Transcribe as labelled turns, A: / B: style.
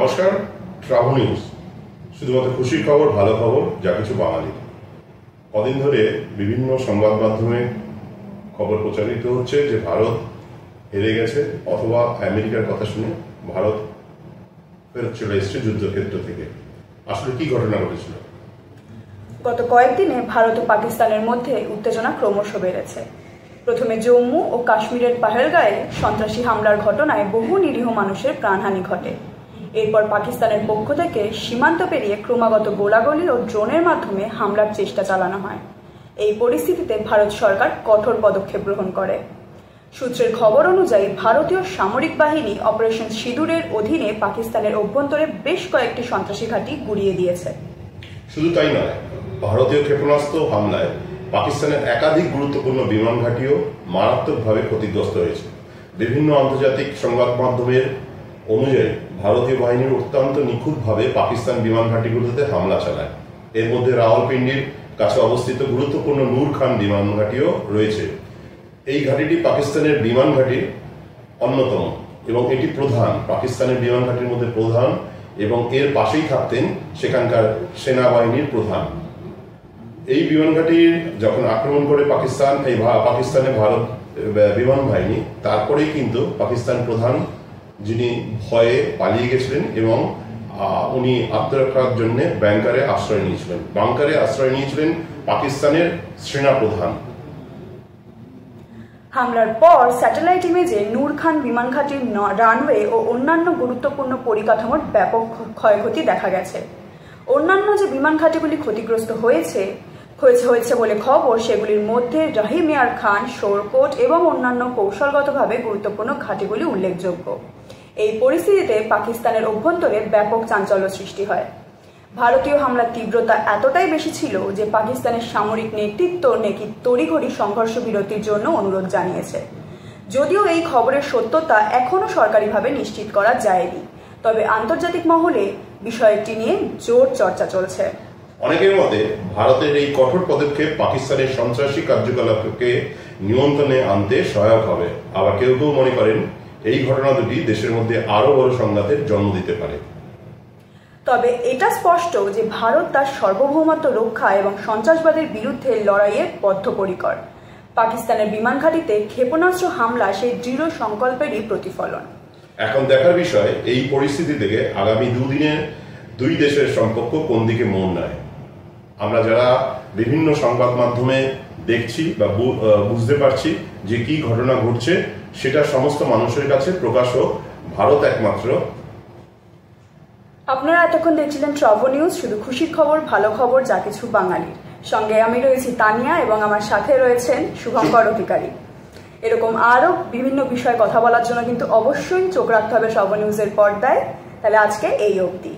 A: নমস্কার, travel news, শুধুমাত্র খুশির খবর, ভালো খবর, যা কিছু বাঙালি। কদিন ধরে বিভিন্ন সংবাদ মাধ্যমে খবর প্রচারিত হচ্ছে যে ভারত হেরে গেছে অথবা আমেরিকার কথা শুনে ভারত ফেরত চলে এসছে যুদ্ধক্ষেত্র থেকে। আসলে কি ঘটনা ঘটেছিল?
B: গত কয়েকদিনে ভারত ও পাকিস্তানের মধ্যে উত্তেজনা ক্রমশ বেড়েছে। প্রথমে জম্মু ও কাশ্মীরের পাহেলগাঁয়ে সন্ত্রাসী হামলার ঘটনায় বহু নিরীহ মানুষের প্রাণহানি ঘটে। এরপর পাকিস্তানের পক্ষ থেকে সীমান্ত পেরিয়ে ক্রমাগত গোলাগুলি ও ড্রোনের মাধ্যমে হামলার চেষ্টা চালানো হয়। এই পরিস্থিতিতে ভারত সরকার কঠোর পদক্ষেপ গ্রহণ করে। সূত্রের খবর অনুযায়ী ভারতীয় সামরিক বাহিনী অপারেশন সিঁদুরের অধীনে পাকিস্তানের অভ্যন্তরে বেশ কয়েকটি সন্ত্রাসী ঘাঁটি গুড়িয়ে দিয়েছে।
A: শুধু তাই নয়, ভারতীয় ক্ষেপণাস্ত্র হামলায় পাকিস্তানের একাধিক গুরুত্বপূর্ণ বিমান ঘাঁটিও মারাত্মকভাবে ক্ষতিগ্রস্ত হয়েছে। বিভিন্ন আন্তর্জাতিক সংবাদ মাধ্যমের অনুযায়ী ভারতীয় বাহিনীর অত্যন্ত নিখুঁতভাবে পাকিস্তান বিমান ঘাঁটিগুলোতে হামলা চালায়। এর মধ্যে রাওয়ালপিন্ডির কাছে অবস্থিত গুরুত্বপূর্ণ নূর খান বিমান ঘাঁটিও রয়েছে। এই ঘাঁটিটি পাকিস্তানের বিমান ঘাঁটির অন্যতম এবং এটি প্রধান, পাকিস্তানের বিমান ঘাঁটির মধ্যে প্রধান, এবং এর পাশেই থাকতেন সেখানকার সেনাবাহিনীর প্রধান। এই বিমান ঘাঁটির যখন আক্রমণ করে পাকিস্তানে ভারত বিমান বাহিনী, তারপরেই কিন্তু পাকিস্তান প্রধান, যিনি ভয়ে পালিয়ে গেছিলেন এবং উনি আত্মরক্ষার জন্য বাংকারে আশ্রয় নিয়েছিলেন পাকিস্তানের সেনাপ্রধান।
B: হামলার পর স্যাটেলাইট ইমেজে নূর খান বিমান ঘাঁটির রানওয়ে ও অন্যান্য গুরুত্বপূর্ণ পরিকাঠামোর ব্যাপক ক্ষয়ক্ষতি দেখা গেছে। অন্যান্য যে বিমান ঘাঁটিগুলি ক্ষতিগ্রস্ত হয়েছে বলে খবর, সেগুলির মধ্যে রহিম ইয়ার খান, শোরকোট এবং অন্যান্য কৌশলগতভাবে গুরুত্বপূর্ণ ঘাঁটিগুলি উল্লেখযোগ্য। এই পরিস্থিতিতে পাকিস্তানের অভ্যন্তরে ব্যাপক চাঞ্চল্য সৃষ্টি হয়। ভারতীয় হামলার তীব্রতা এতটাই বেশি ছিল যে পাকিস্তানের সামরিক নেতৃত্ব নাকি তড়িঘড়ি সংঘর্ষ বিরতির জন্য অনুরোধ জানিয়েছে। যদিও এই খবরের সত্যতা এখনও সরকারিভাবে নিশ্চিত করা যায়নি, তবে আন্তর্জাতিক মহলে বিষয়টি নিয়ে জোর চর্চা চলছে।
A: অনেকের মতে ভারতের এই কঠোর পদক্ষেপ পাকিস্তানের সন্ত্রাসী কার্যকলাপকে নিয়ন্ত্রণে আনতে সহায়ক হবে। আবার কেউ কেউ মনে করেন এই ঘটনা দুটি দেশের মধ্যে আরো বড় সংঘাতের জন্ম দিতে পারে।
B: তবে এটা স্পষ্ট যে ভারত তার সার্বভৌমত্ব রক্ষা এবং সন্ত্রাসবাদের বিরুদ্ধে লড়াইয়ে বদ্ধপরিকর। পাকিস্তানের বিমান ঘাঁটিতে ক্ষেপণাস্ত্র হামলা সেই দৃঢ় সংকল্পেরই প্রতিফলন।
A: এখন দেখার বিষয় এই পরিস্থিতি থেকে আগামী দুদিনে দুই দেশের সম্পর্ক কোন দিকে মোড় নেয়। আমরা যারা বিভিন্ন সংবাদ মাধ্যমে দেখছি বা বুঝতে পারছি যে কি ঘটনা ঘটছে, সেটা সমস্ত মানুষের কাছে প্রকাশ হোক, ভারত একমাত্র।
B: আপনারা এতক্ষণ দেখছিলেন ট্রাভেল নিউজ, শুধু খুশির খবর, ভালো খবর, যা কিছু বাঙালির। সঙ্গে আমি রয়েছি তানিয়া এবং আমার সাথে রয়েছেন শুভঙ্কর অধিকারী। এরকম আরো বিভিন্ন বিষয়ে কথা বলার জন্য কিন্তু অবশ্যই চোখ রাখতে হবে ট্রাভেল নিউজের পর্দায়। তাহলে আজকে এই অবধি।